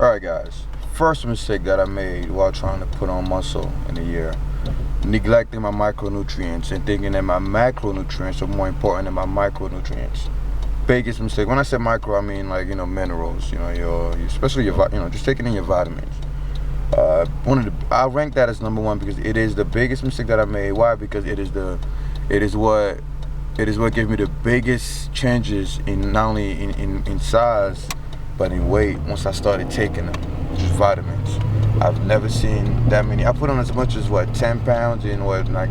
Alright guys, first mistake that I made while trying to put on muscle in a year, neglecting my micronutrients and thinking that my macronutrients are more important than my micronutrients. Biggest mistake. When I say micro, I mean like, minerals, especially just taking in your vitamins. I rank that as number one because it is the biggest mistake that I made. Why? Because it is what gave me the biggest changes in not only in size but in weight once I started taking them, just vitamins. I've never seen that many. I put on as much as 10 pounds in I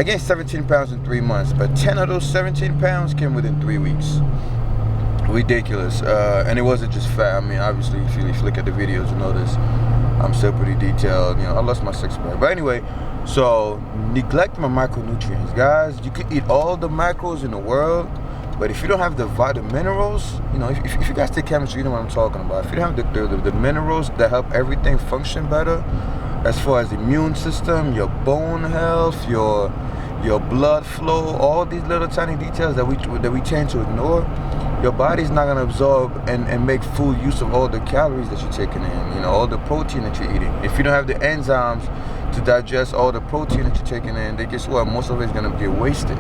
gained 17 pounds in 3 months, but 10 of those 17 pounds came within 3 weeks. Ridiculous. And it wasn't just fat. I mean, obviously, if you look at the videos, you notice I'm still pretty detailed. I lost my six-pack. But anyway, so neglect my micronutrients. Guys, you could eat all the macros in the world, but if you don't have the minerals, if you guys take chemistry, you know what I'm talking about. If you don't have the minerals that help everything function better, as far as the immune system, your bone health, your blood flow, all these little tiny details that we tend to ignore, your body's not gonna absorb and make full use of all the calories that you're taking in, all the protein that you're eating. If you don't have the enzymes to digest all the protein that you're taking in, then guess what? Most of it's gonna get wasted.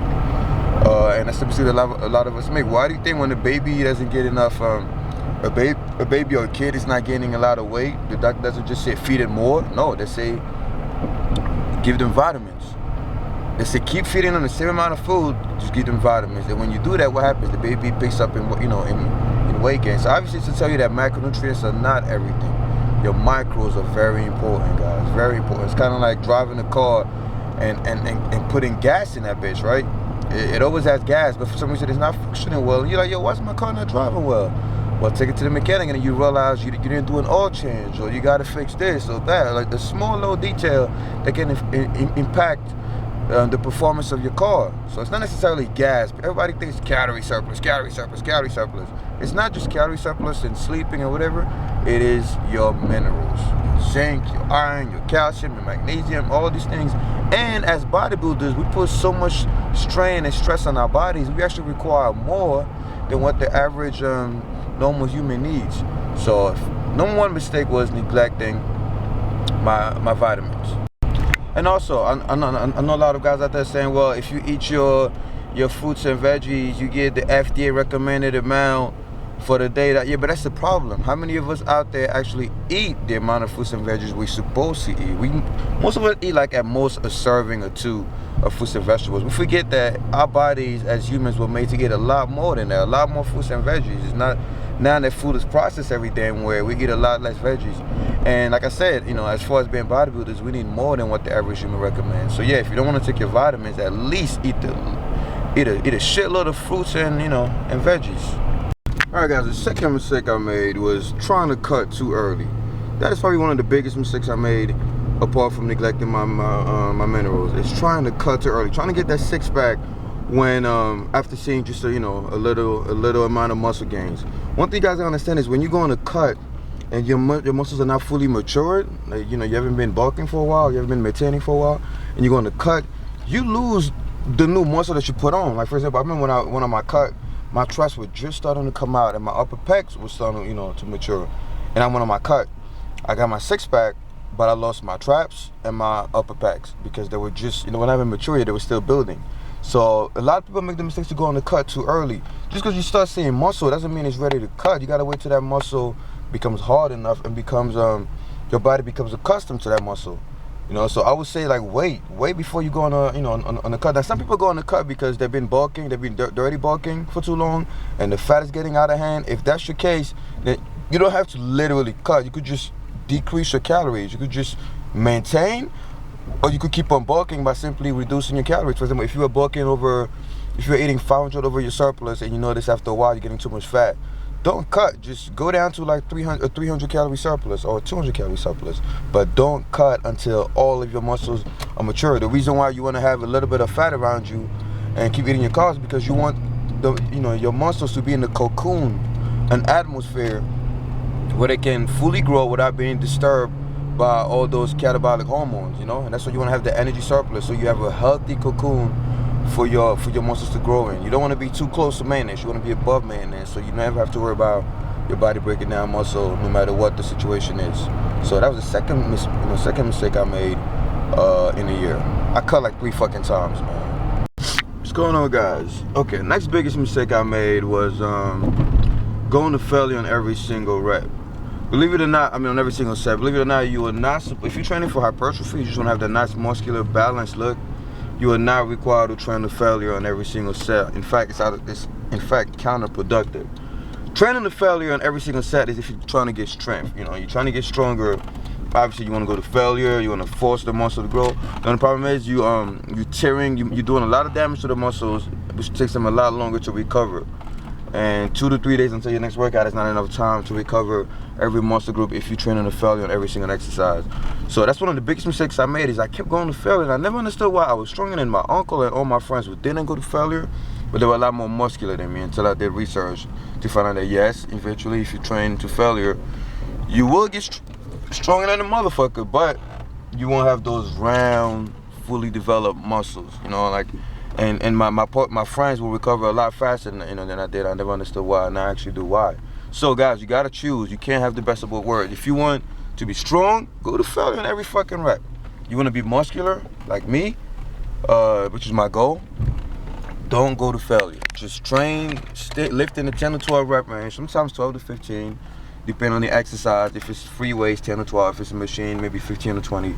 And that's the mistake that a lot of us make. Why do you think when a baby doesn't get enough, a baby or a kid is not gaining a lot of weight, the doctor doesn't just say feed it more? No, they say give them vitamins. They say keep feeding them the same amount of food, just give them vitamins. And when you do that, what happens? The baby picks up in weight gain. So obviously, to tell you that macronutrients are not everything. Your micros are very important, guys. Very important. It's kind of like driving a car and putting gas in that bitch, right? It always has gas, but for some reason it's not functioning well. You're like, yo, why's my car not driving well? Well, take it to the mechanic and you realize you didn't do an oil change, or you got to fix this or that. Like the small little detail that can impact the performance of your car. So it's not necessarily gas. Everybody thinks calorie surplus. It's not just calorie surplus and sleeping or whatever. It is your minerals, your zinc, your iron, your calcium, your magnesium, all these things. And as bodybuilders, we put so much strain and stress on our bodies. We actually require more than what the average normal human needs. So number one mistake was neglecting my vitamins. And also, I know a lot of guys out there saying, well, if you eat your fruits and veggies, you get the FDA recommended amount for the day. Yeah, but that's the problem. How many of us out there actually eat the amount of fruits and veggies we're supposed to eat? Most of us eat like at most a serving or two of fruits and vegetables. We forget that our bodies as humans were made to eat a lot more than that, a lot more fruits and veggies. It's not now that food is processed every damn way, we eat a lot less veggies. And like I said, as far as being bodybuilders, we need more than what the average human recommends. So yeah, if you don't want to take your vitamins, at least eat a shitload of fruits and and veggies. Alright guys, the second mistake I made was trying to cut too early. That is probably one of the biggest mistakes I made, apart from neglecting my minerals. It's trying to cut too early, trying to get that six-pack when after seeing just a little amount of muscle gains. One thing you guys gotta understand is when you go on a cut and your muscles are not fully matured, like you haven't been bulking for a while, you haven't been maintaining for a while, and you're going to cut, you lose the new muscle that you put on. Like for example, I remember when I went on my cut, my traps were just starting to come out and my upper pecs were starting to mature. And I went on my cut, I got my six-pack, but I lost my traps and my upper pecs because they were just, when I haven't matured, they were still building. So a lot of people make the mistake to go on the cut too early. Just because you start seeing muscle doesn't mean it's ready to cut. You gotta wait till that muscle becomes hard enough and becomes your body becomes accustomed to that muscle. So I would say like wait before you go on a cut. Now some people go on the cut because they've been bulking, they've been dirty bulking for too long, and the fat is getting out of hand. If that's your case, then you don't have to literally cut. You could just decrease your calories. You could just maintain. Or you could keep on bulking by simply reducing your calories. For example, if you were eating 500 over your surplus and you notice after a while you're getting too much fat, don't cut. Just go down to like 300 calorie surplus or 200 calorie surplus. But don't cut until all of your muscles are mature. The reason why you want to have a little bit of fat around you and keep eating your carbs is because you want your muscles to be in the cocoon, an atmosphere where they can fully grow without being disturbed by all those catabolic hormones, and that's why you want to have the energy surplus, so you have a healthy cocoon for your muscles to grow in. You don't want to be too close to maintenance. You want to be above maintenance, so you never have to worry about your body breaking down muscle no matter what the situation is. So that was the second mistake I made in a year. I cut like 3 fucking times, man. What's going on, guys? Okay, next biggest mistake I made was going to failure on every single rep. Believe it or not, on every single set. Believe it or not, you are not, if you're training for hypertrophy, you just want to have that nice muscular balanced look. You are not required to train to failure on every single set. In fact, it's counterproductive. Training to failure on every single set is if you're trying to get strength. You know, you're trying to get stronger. Obviously, you want to go to failure. You want to force the muscle to grow. And the problem is you're doing a lot of damage to the muscles, which takes them a lot longer to recover. And 2 to 3 days until your next workout is not enough time to recover every muscle group if you train on a failure on every single exercise. So that's one of the biggest mistakes I made, is I kept going to failure, and I never understood why. I was stronger than my uncle and all my friends who didn't go to failure, but they were a lot more muscular than me, until I did research to find out that yes, eventually if you train to failure, you will get stronger than a motherfucker, but you won't have those round, fully developed muscles, you know, like. And my friends will recover a lot faster than I did. I never understood why, and I actually do why. So guys, you gotta choose. You can't have the best of both worlds. If you want to be strong, go to failure in every fucking rep. You want to be muscular like me, which is my goal, don't go to failure. Just train, lifting the 10 to 12 rep range, sometimes 12 to 15, depending on the exercise. If it's free weights, 10 to 12. If it's a machine, maybe 15 to 20.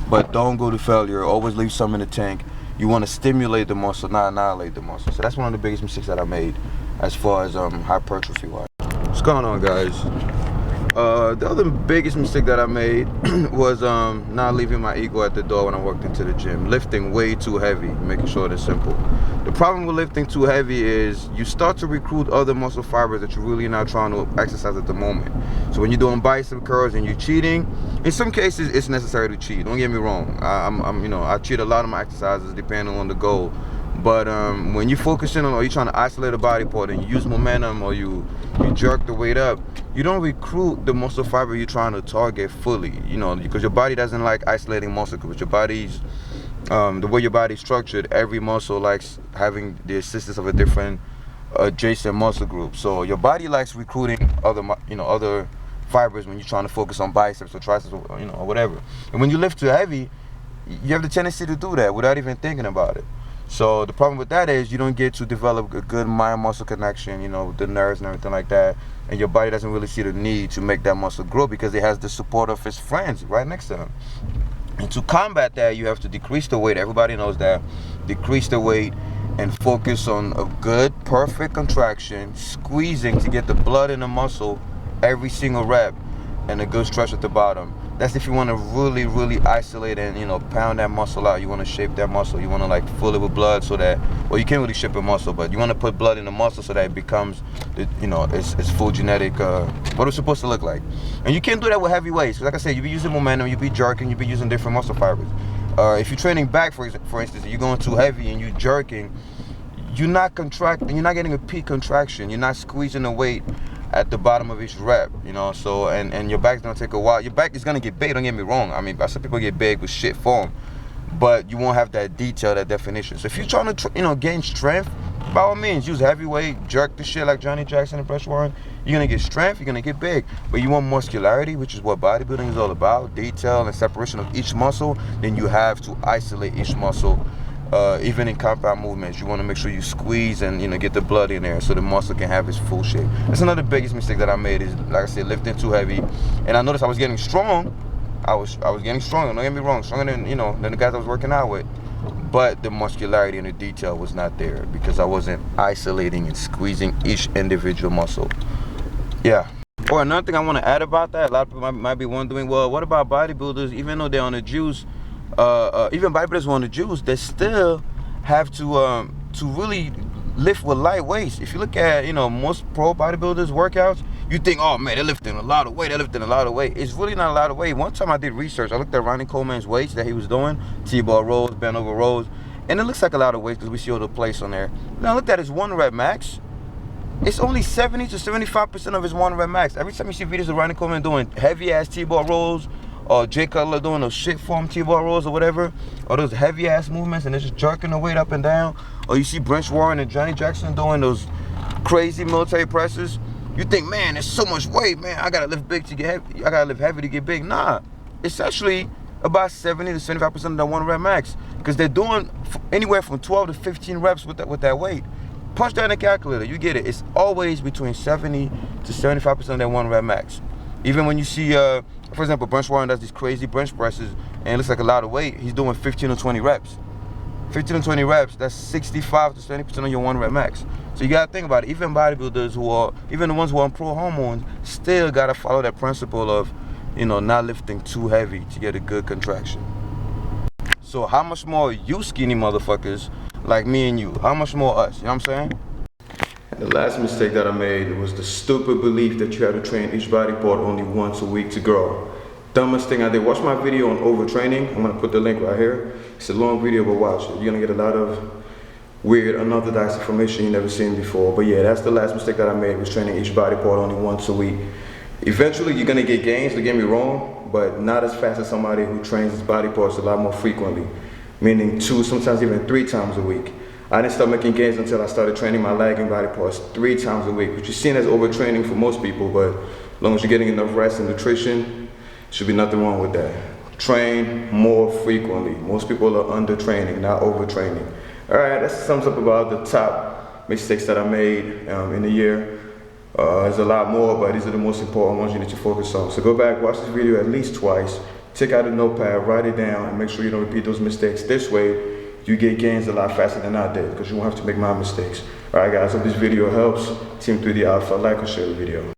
But don't go to failure. Always leave some in the tank. You want to stimulate the muscle, not annihilate the muscle. So that's one of the biggest mistakes that I made as far as hypertrophy wise. What's going on, guys? The other biggest mistake that I made was not leaving my ego at the door when I walked into the gym. Lifting way too heavy, making sure it's simple. The problem with lifting too heavy is you start to recruit other muscle fibers that you're really not trying to exercise at the moment. So when you're doing bicep curls and you're cheating, in some cases it's necessary to cheat. Don't get me wrong. I cheat a lot of my exercises depending on the goal. But when you're focusing on, or you're trying to isolate a body part and you use momentum, or you jerk the weight up, you don't recruit the muscle fiber you're trying to target fully, because your body doesn't like isolating muscle groups. Your body's, the way your body's structured, every muscle likes having the assistance of a different adjacent muscle group. So your body likes recruiting other fibers when you're trying to focus on biceps or triceps or whatever. And when you lift too heavy, you have the tendency to do that without even thinking about it. So the problem with that is you don't get to develop a good mind-muscle connection, with the nerves and everything like that. And your body doesn't really see the need to make that muscle grow because it has the support of its friends right next to them. And to combat that, you have to decrease the weight. Everybody knows that. Decrease the weight and focus on a good, perfect contraction, squeezing to get the blood in the muscle every single rep, and a good stretch at the bottom. That's if you want to really, really isolate and pound that muscle out. You want to shape that muscle. You want to fill it with blood so that, well, you can't really shape a muscle, but you want to put blood in the muscle so that it becomes, it's full genetic, what it's supposed to look like. And you can't do that with heavy weights. Like I said, you be using momentum, you be jerking, you be using different muscle fibers. If you're training back, for instance, you're going too heavy and you're jerking, you're not contracting, you're not getting a peak contraction. You're not squeezing the weight at the bottom of each rep, so and your back's gonna take a while. Your back is gonna get big, don't get me wrong. I saw people get big with shit form, but you won't have that detail, that definition. So if you're trying to gain strength, by all means use heavyweight, jerk the shit like Johnny Jackson and Fresh Warren. You're gonna get strength, you're gonna get big. But you want muscularity, which is what bodybuilding is all about, detail and separation of each muscle, then you have to isolate each muscle. Even in compound movements, you want to make sure you squeeze and get the blood in there so the muscle can have its full shape. That's another biggest mistake that I made, is, like I said, lifting too heavy. And I noticed I was getting strong. I was getting stronger. Don't get me wrong, stronger than the guys I was working out with. But the muscularity and the detail was not there because I wasn't isolating and squeezing each individual muscle. Yeah. Or another thing I want to add about that, a lot of people might be wondering, well, what about bodybuilders? Even though they're on the juice, even bodybuilders who are on the juice, they still have to really lift with light weights. If you look at most pro bodybuilders workouts, you think, oh man, they're lifting a lot of weight, It's really not a lot of weight. One time I did research, I looked at Ronnie Coleman's weights that he was doing, T-bar rows, bent over rows, and it looks like a lot of weight because we see all the plates on there. Now I looked at his 1 rep max. It's only 70 to 75% of his 1 rep max. Every time you see videos of Ronnie Coleman doing heavy ass T-bar rolls, or Jay Cutler doing those shit form T-bar rolls or whatever, or those heavy ass movements and they're just jerking the weight up and down, or you see Brent Warren and Johnny Jackson doing those crazy military presses, You think, man, there's so much weight, man, I gotta lift big to get heavy, I gotta lift heavy to get big. Nah, it's actually about 70 to 75% of that 1 rep max, because they're doing anywhere from 12 to 15 reps with that weight. Punch that in the calculator, you get it. It's always between 70 to 75% of that 1 rep max. Even when you see, for example, Bench Warren does these crazy bench presses and it looks like a lot of weight, he's doing 15 or 20 reps. 15 to 20 reps, that's 65 to 70% of your 1 rep max. So you gotta think about it. Even bodybuilders who are, even the ones who are on pro hormones, still gotta follow that principle of, you know, not lifting too heavy to get a good contraction. So how much more you skinny motherfuckers like me and you? How much more us? You know what I'm saying? And the last mistake that I made was the stupid belief that you had to train each body part only once a week to grow. Dumbest thing I did. Watch my video on overtraining. I'm gonna put the link right here. It's a long video, but watch it. You're gonna get a lot of weird, unorthodox information you've never seen before. But yeah, that's the last mistake that I made, was training each body part only once a week. Eventually, you're gonna get gains, don't get me wrong, but not as fast as somebody who trains his body parts a lot more frequently, meaning 2, sometimes even 3 times a week. I didn't start making gains until I started training my lagging body parts 3 times a week, which is seen as overtraining for most people, but as long as you're getting enough rest and nutrition, should be nothing wrong with that. Train more frequently. Most people are undertraining, not overtraining. All right, that sums up about the top mistakes that I made in the year. There's a lot more, but these are the most important ones you need to focus on. So go back, watch this video at least twice, take out a notepad, write it down, and make sure you don't repeat those mistakes. This way, you get gains a lot faster than I did, because you won't have to make my mistakes. All right, guys, hope this video helps. Team 3D Alpha, like or share the video.